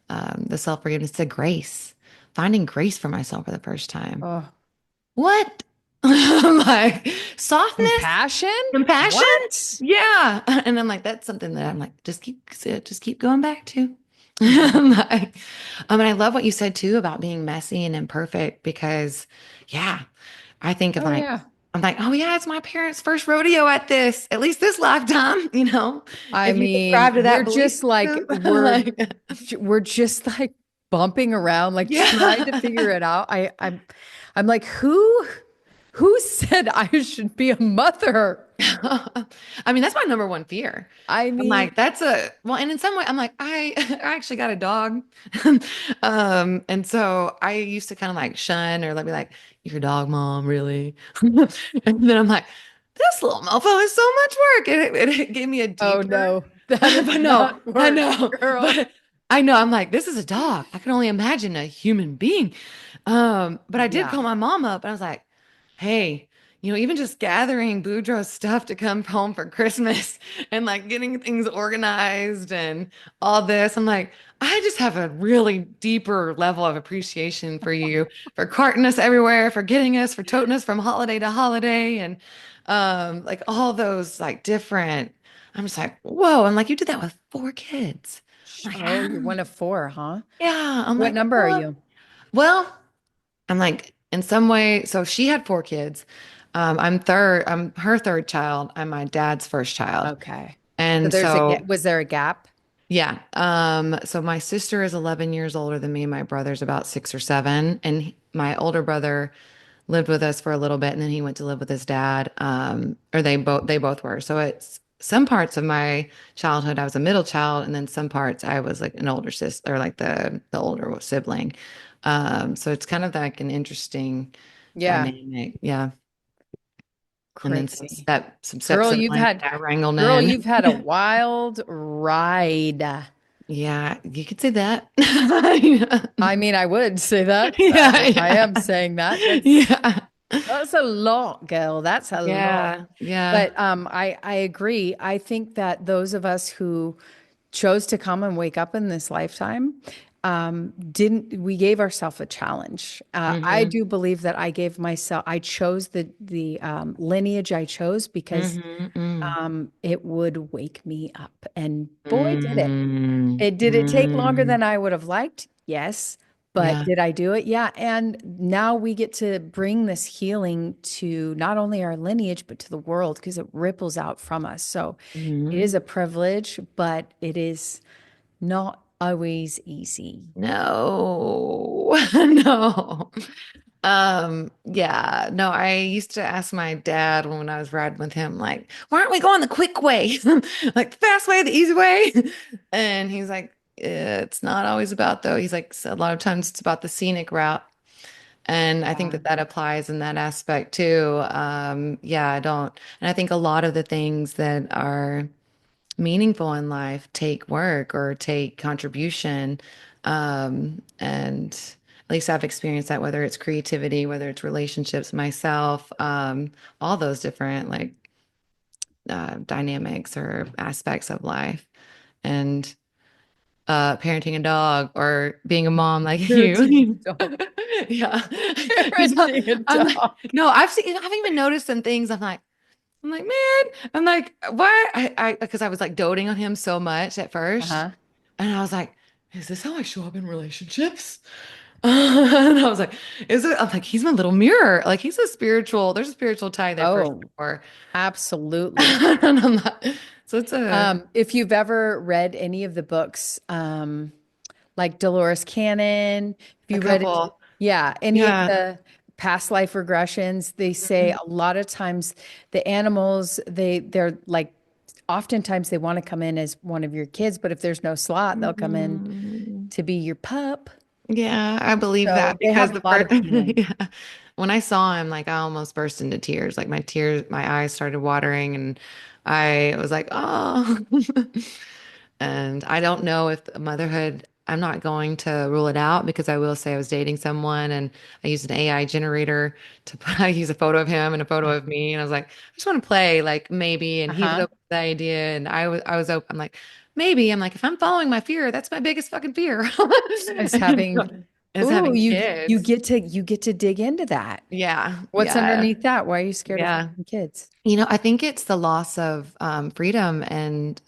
The self-forgiveness, the grace, finding grace for myself for the first time. Oh, What? I'm like, softness, compassion? compassion? What? Yeah. And I'm like, that's something that I'm like, just keep going back to. I'm like, and I love what you said too about being messy and imperfect because yeah, I think of Oh like, yeah. I'm like, oh yeah, it's my parents' first rodeo at this, at least this lifetime, I if you mean, subscribe to that belief system. Like, we're just like bumping around, like trying to yeah. figure it out. I'm like, who said I should be a mother? I mean, that's my number one fear. I I'm mean, like, well, and in some way, I'm like, I actually got a dog. And so I used to kind of like shun or let me like, your dog, mom, really? And then I'm like, this little mofo is so much work. And it gave me a oh deeper, no, that is but no, not I work, know, girl. but I know, I'm like, this is a dog. I can only imagine a human being. But I did Yeah. call my mom up and I was like, hey, even just gathering Boudreaux's stuff to come home for Christmas and like getting things organized and all this. I'm like, I just have a really deeper level of appreciation for you, for carting us everywhere, for getting us, for toting us from holiday to holiday and like all those like different. I'm just like, whoa. I'm like, you did that with 4 kids. I'm like, Oh, you're one of four, huh? yeah. I'm What like, number are what? you? Well, I'm like, in some way, so she had 4 kids. I'm third, I'm her third child. I'm my dad's first child. Okay. So And there's a so, was there a gap? yeah. So my sister is 11 years older than me. My brother's about 6 or 7. And my older brother lived with us for a little bit and then he went to live with his dad. Or they both were. So it's some parts of my childhood, I was a middle child, and then some parts I was like an older sister or like the older sibling. So it's kind of like an interesting Yeah. dynamic. Yeah. And then some Crazy. step Girl, siblings that I wrangled girl, in. you've had a wild ride. Yeah, you could say that. Yeah. I mean, I would say that. Yeah, I am yeah. saying that. Yeah. That's a lot, girl. That's a lot. Yeah. Yeah. But I agree. I think that those of us who chose to come and wake up in this lifetime didn't we gave ourselves a challenge. I Hmm. do believe that I chose the lineage I chose because Hmm. Mm. it would wake me up, and boy did it. Mm. It did it take longer Mm. than I would have liked? Yes. But Yeah. did I do it? Yeah. And now we get to bring this healing to not only our lineage, but to the world because it ripples out from us. So it is Hmm. a privilege, but it is not always easy. No. No. Yeah, no, I used to ask my dad when I was riding with him, like, why aren't we going the quick way? Like the fast way, the easy way. And he's like, it's not always about though. He's like, "So a lot of times it's about the scenic route." And I think Yeah. that that applies in that aspect too. Yeah, I don't. And I think a lot of the things that are meaningful in life take work or take contribution. And at least I've experienced that, whether it's creativity, whether it's relationships, myself, all those different like dynamics or aspects of life. And parenting a dog or being a mom like Parenting you. a dog. Yeah. Yeah. Parenting a I'm like, dog. no, I've even noticed some things. I'm like, man, I'm like, why? Because I was like doting on him so much at first. Uh-huh. And I was like, is this how I show up in relationships? And I was like, I'm like, he's my little mirror. Like there's a spiritual tie there for Oh, sure. absolutely. And I'm not, so it's If you've ever read any of the books, like Dolores Cannon, if a you read any, couple. yeah, any of Yeah. the past life regressions, they say Mhm. a lot of times the animals, they're like oftentimes they want to come in as one of your kids, but if there's no slot, they'll come in Mhm. to be your pup. Yeah, I believe So that they because have a the lot first, of healing. yeah, when I saw him, like I almost burst into tears. Like my eyes started watering, and I was like, oh. And I don't know if motherhood I'm not going to rule it out because I will say I was dating someone and I used an AI generator I use a photo of him and a photo of me. And I was like, I just want to play like maybe. And he was Uh-huh. open to the idea. And I was open. I'm like, maybe. I'm like, if I'm following my fear, that's my biggest fucking fear. As having, Is ooh, having you kids. get to dig into that. Yeah. What's Yeah. underneath that? Why are you scared of Yeah. having kids? I think it's the loss of freedom and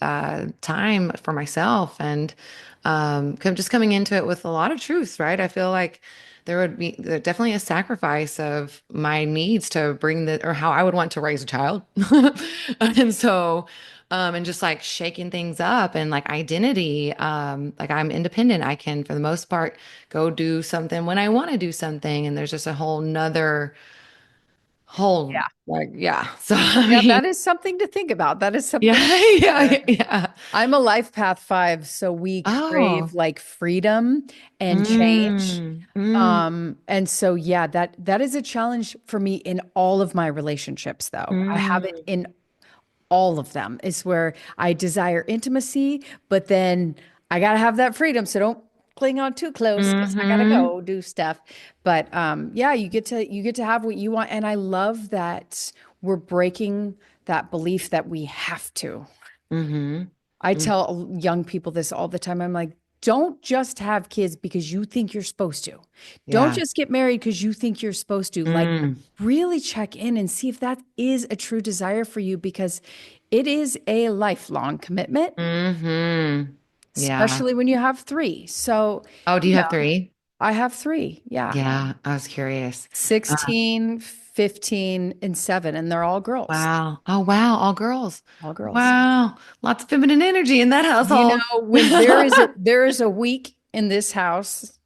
time for myself, and just coming into it with a lot of truth, right? I feel like there definitely a sacrifice of my needs to bring or how I would want to raise a child, and so, and just like shaking things up and like identity, like I'm independent. I can, for the most part, go do something when I want to do something, and there's just a whole like yeah. So I Yeah, mean. that is something to think about. That is Yeah, something. yeah, yeah. I'm a life path 5, so we crave Oh. like freedom and change. Mm, mm, And so yeah, that is a challenge for me in all of my relationships though. I have it mm, in all of them. Is where I desire intimacy, but then I gotta have that freedom. So don't cling on too close because I gotta mm-hmm, go do stuff. But yeah, you get to have what you want. And I love that we're breaking that belief that we have to. mm-hmm, I mm, tell young people this all the time. I'm like, don't just have kids because you think you're supposed to. Don't yeah. just get married because you think you're supposed to. Like, Mm, really check in and see if that is a true desire for you because it is a lifelong commitment, mm-hmm. Yeah. especially when you have three. So, Oh, do you you know, have three? I have three. Yeah. Yeah, I was curious. Uh, 16, 15, and 7. And they're all girls. wow. Oh, wow. All girls. All girls. Wow. Lots of feminine energy in that You household. know, when there is a week in this house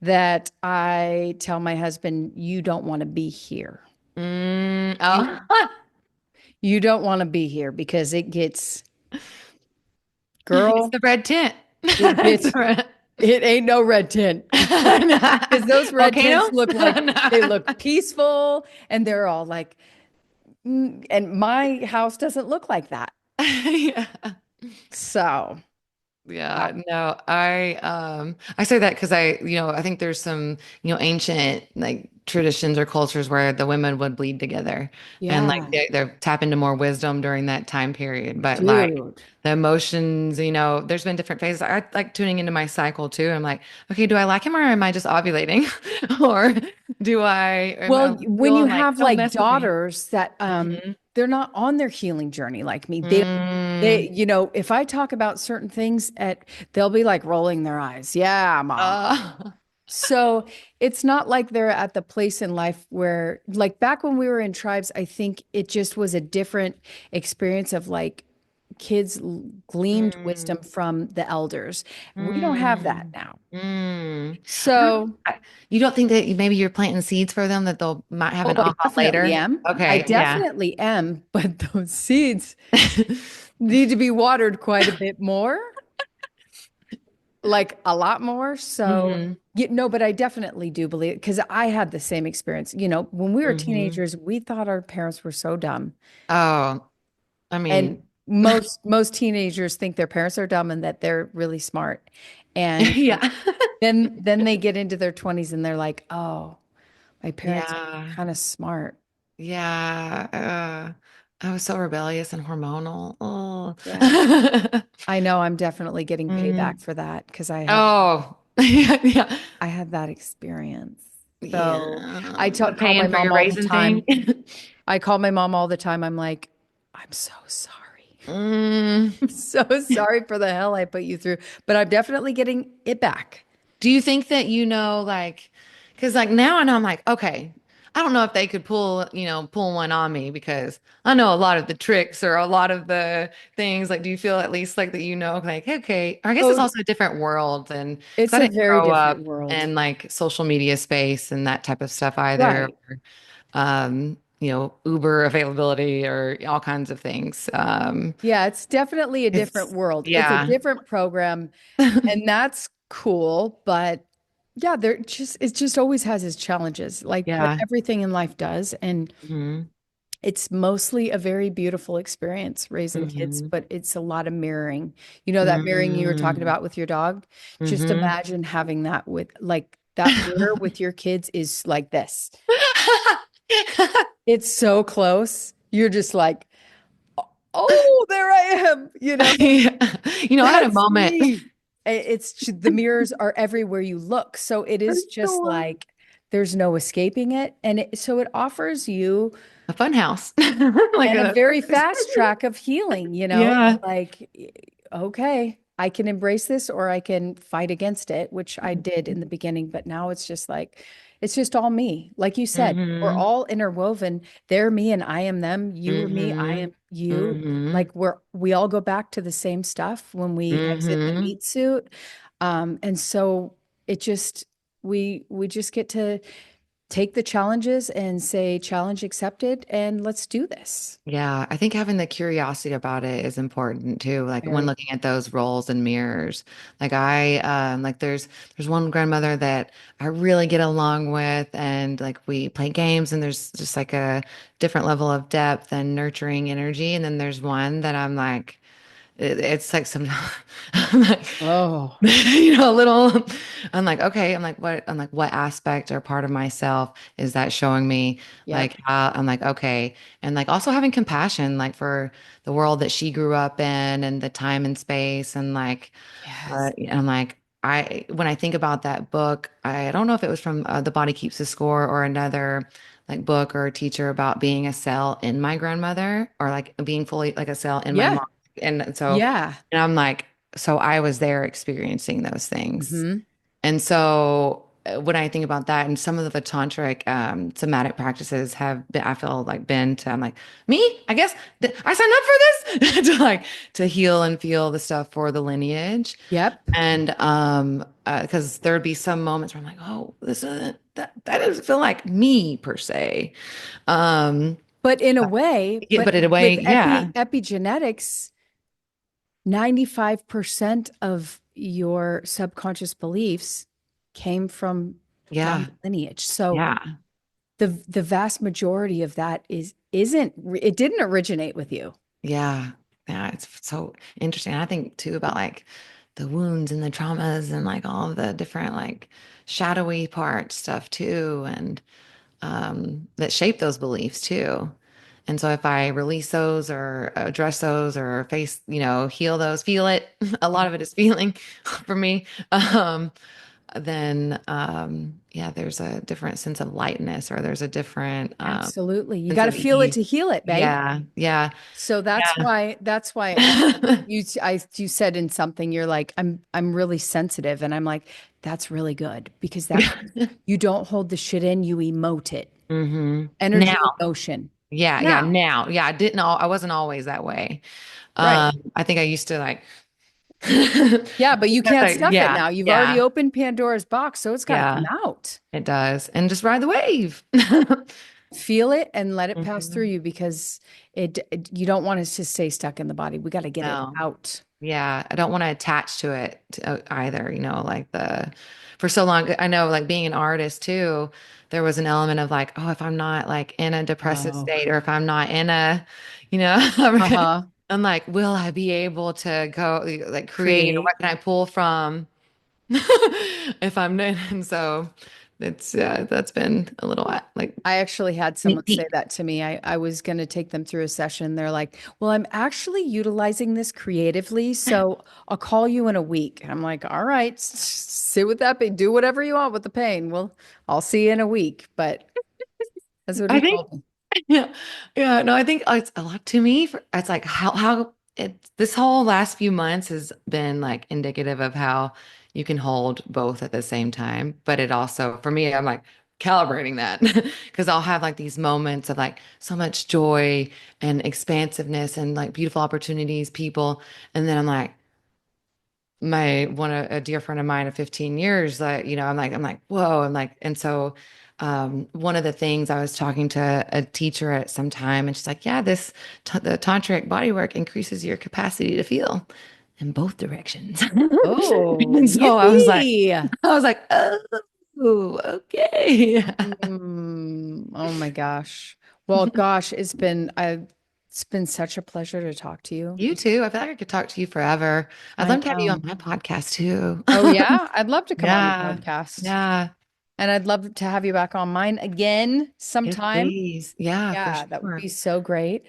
that I tell my husband, you don't want to be here. You, Oh. you don't want to be here because it gets, It's girl, the red tent. it It's the gets, red. it ain't no red tent because those red tents Volcano? look like they No. look peaceful and they're all like, and my house doesn't look like that. Yeah. So, Yeah, no, I say that because I think there's some, ancient like traditions or cultures where the women would bleed together and like yeah, they're tap into more wisdom during that time period. But like dude. the emotions, there's been different phases. I like tuning into my cycle too. I'm like, okay, do I like him or am I just ovulating? Or am I Well, when you feeling like, have don't like mess with me? daughters that Hmm. they're not on their healing journey like me. They Mm. if I talk about certain things they'll be like rolling their eyes. Yeah, mom. Uh, So it's not like they're at the place in life where like back when we were in tribes, I think it just was a different experience of like kids gleaned wisdom mm. from the elders. We don't have that Mm, now. mm. I don't, So you don't think that maybe you're planting seeds for them that they'll might have oh, an I aha definitely later? am. I Okay, yeah. definitely am, but those seeds need to be watered quite a bit more, like a lot more. So, Hmm. no, but I definitely do believe because I had the same experience. When we were Hmm. teenagers, we thought our parents were so dumb. Oh, I And mean, most teenagers think their parents are dumb and that they're really smart. And yeah. then they get into their 20s and they're like, "Oh, my parents are Yeah. kind of smart." Yeah. I was so rebellious and hormonal. Yeah. Oh. I know I'm definitely getting payback Mm. for that because Oh. Yeah. Yeah. I had that experience. So Yeah. The call my paying for mom your all the raisin thing. time. I call my mom all the time. I'm like, I'm so sorry. Mm. I'm so sorry for the hell I put you through, but I'm definitely getting it back. Do you think that like, because like now I know I'm like, okay, I don't know if they could pull one on me because I know a lot of the tricks or a lot of the things. Like, do you feel at least like that, like, okay, or I guess it's Oh, also a different world and because it's I a didn't very grow different up world. in like social media space and that type of stuff either, Right. or, Uber availability or all kinds of things. Yeah, it's definitely a different world. It's a Yeah. different program, and that's cool, but yeah, it just always has its challenges, like what Yeah. everything in life does. And Hmm. it's mostly a very beautiful experience raising kids, Mm-hmm. but it's a lot of mirroring. You know, that mirroring you were talking Mm-hmm. about with your dog? Just Mm-hmm. imagine having that with like that mirror with your kids is like this. It's so close. You're just like, oh, there I am. You know, I had a that's moment. me. The mirrors are everywhere you look. So it For is just sure. like there's no escaping it. And so it offers you A fun house. Like and a a, very fast track of healing, yeah. like, okay, I can embrace this or I can fight against it, which I did in the beginning, but now it's just like, it's just all me. Like you said, we're Mm-hmm. all interwoven. They're me and I am them. You are me, I Mm-hmm. am you. Mm-hmm. Like we all go back to the same stuff when we exit the Mm-hmm. meat suit. And so it just, we just get to take the challenges and say, challenge accepted, and let's do this. Yeah, I think having the curiosity about it is important too. Like when Very. looking at those roles and mirrors, like like there's one grandmother that I really get along with, and like we play games, and there's just like a different level of depth and nurturing energy. And then there's one that I'm like, it's like some, I'm like, Oh, a little, I'm like, okay, I'm like, what aspect or part of myself is that showing me? yep. Like, I'm like, okay. And like also having compassion, like for the world that she grew up in and the time and space. And like, Yes. I'm like, when I think about that book, I don't know if it was from The Body Keeps the Score or another like book or a teacher about being a cell in my grandmother or like being fully like a cell in my Yeah. mom. And so, Yeah. and I'm like, so I was there experiencing those things. Hmm. And so when I think about that and some of the tantric somatic practices have been, I feel like been to, I'm like, me, I guess I signed up for this to like to heal and feel the stuff for the lineage. Yep. And because there'd be some moments where I'm like, oh, this isn't that doesn't feel like me per se. Um, But in a way, yeah, but but in a way, with yeah, epigenetics, 95% of your subconscious beliefs came from yeah, the lineage. So yeah. the vast majority of that it didn't originate with you. Yeah. Yeah. It's so interesting. I think too about like the wounds and the traumas and like all of the different like shadowy part stuff too. And that shape those beliefs too. And so if I release those or address those or face, heal those, feel it, a lot of it is feeling for me. Then yeah, there's a different sense of lightness or there's a different Absolutely. You sense got to of feel it ease. to heal it, babe. Yeah. Yeah. So that's why Yeah. you said in something you're like I'm really sensitive and I'm like that's really good because that means you don't hold the shit in, you emote it. hmm Energy Now, in motion. yeah, yeah, Now, now, yeah, I wasn't always that way. right. I think I used to like, Yeah, but you can't stuff it yeah, now. You've already yeah, opened Pandora's box, so it's got to come yeah, out. it does, and just ride the wave. Feel it and let it pass through Mhm. you because you don't want it to stay stuck in the body. We got to get it No, out. yeah, I don't want to attach to it either. Like for so long, I know, like being an artist too, there was an element of like, oh, if I'm not like in a depressive Oh. state or if I'm not in a, you know, Uh-huh. I'm like, will I be able to go like create or what Create. can I pull from if I'm not? And so that's been a little like I actually had someone sneak say peek. that to me. I was going to take them through a session. They're like, well, I'm actually utilizing this creatively. So I'll call you in a week. And I'm like, all right, sit with that pain. Do whatever you want with the pain. Well, I'll see you in a week. But that's what I he think told me. yeah. Yeah. No, I think it's a lot to me. It's like this whole last few months has been like indicative of how you can hold both at the same time. But it also, for me, I'm like calibrating that because I'll have like these moments of like so much joy and expansiveness and like beautiful opportunities, people. And then I'm like, a dear friend of mine of 15 years that I'm like whoa, and so one of the things I was talking to a teacher at some time and she's like, yeah, the tantric body work increases your capacity to feel in both directions. Oh, And so yippee. I was like, oh, okay. Oh my gosh. Well, gosh, it's been such a pleasure to talk to you. You too. I feel like I could talk to you forever. I'd I love to have you on know. my podcast too. Oh yeah, I'd love to come on your Yeah. podcast. Yeah. And I'd love to have you back on mine again Yes, sometime. please. Yeah, for Yeah, that would sure. be so great.